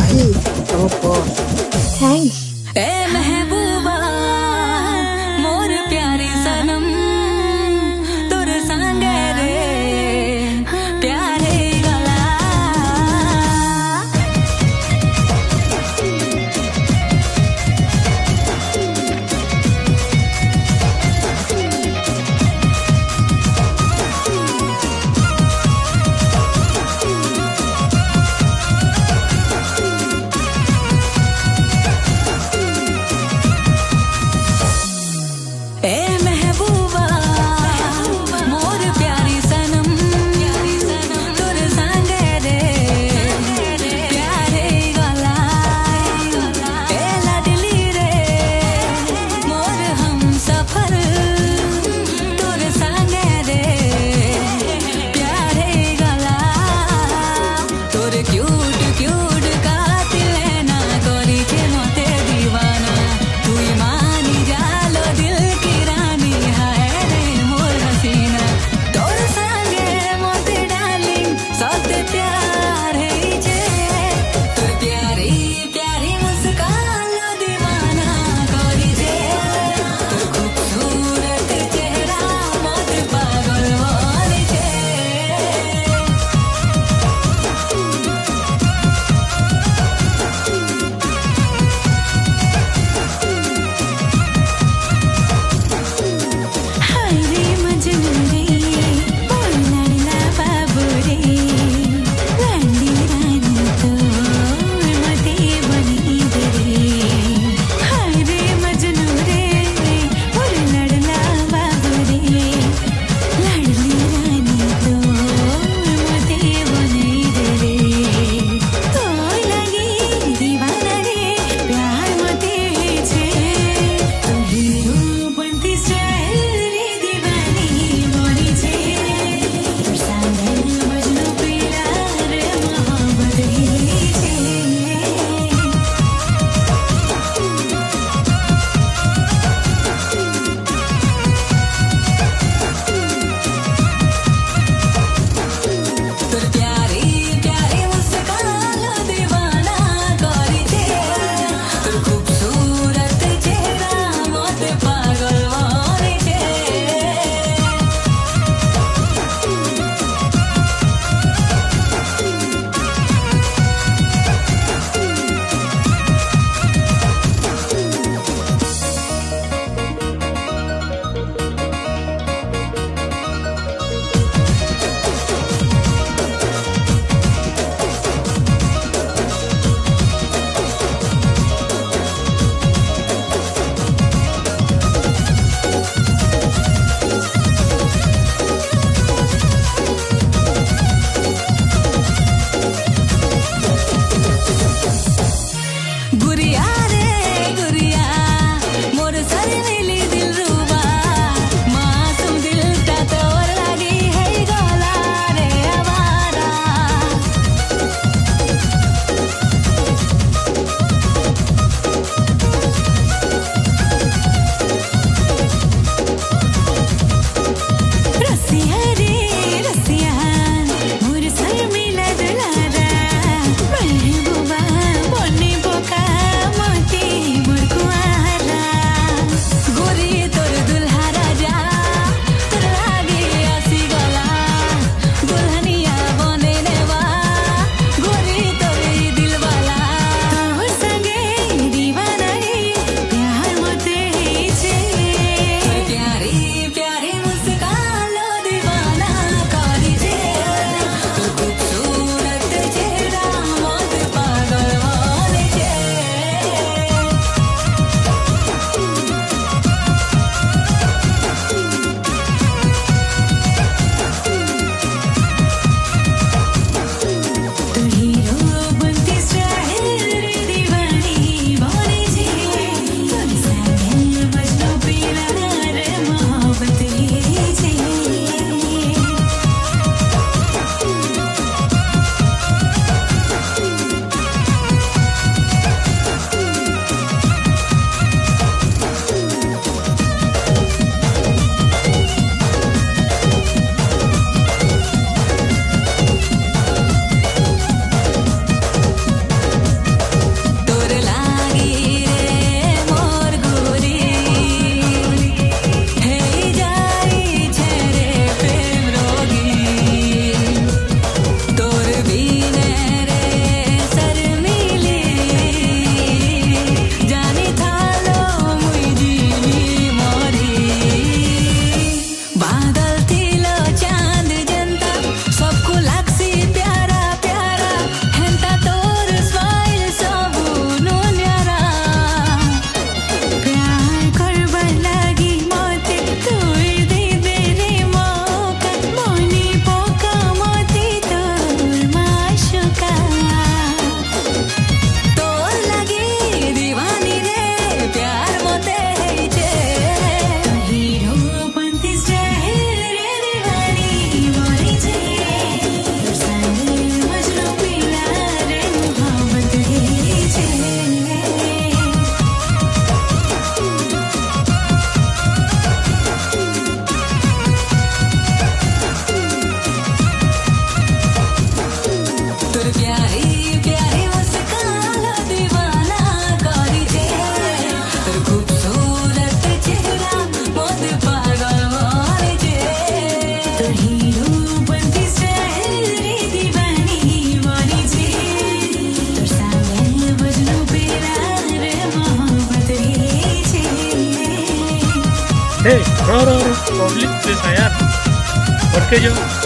भाई topper. Thanks. ए महबूबा मोर प्यारी सनम तोर संगे रे प्यारे गला। ए महबूबा मोर प्यारी सनम तोर संगे रे प्यारे गला। ए लाडली रे मोर हम सफर तोर संगे रे प्यारे गला। तोर क्यूट क्यूट कातिल ना करी के मते दीवाना तुई मानी जालो दिल की रानी हाय रे मोर हसीना। तोर संगे मोते डार्लिंग सौते प्यार है जे तोर प्यारी प्यारी मुस्कान लो दीवाना करी जे तोर खूबसूरत चेहरा मोते पागल होली जे। हे रो पब्लिक प्लेस है यार, बढ़ के जाओ।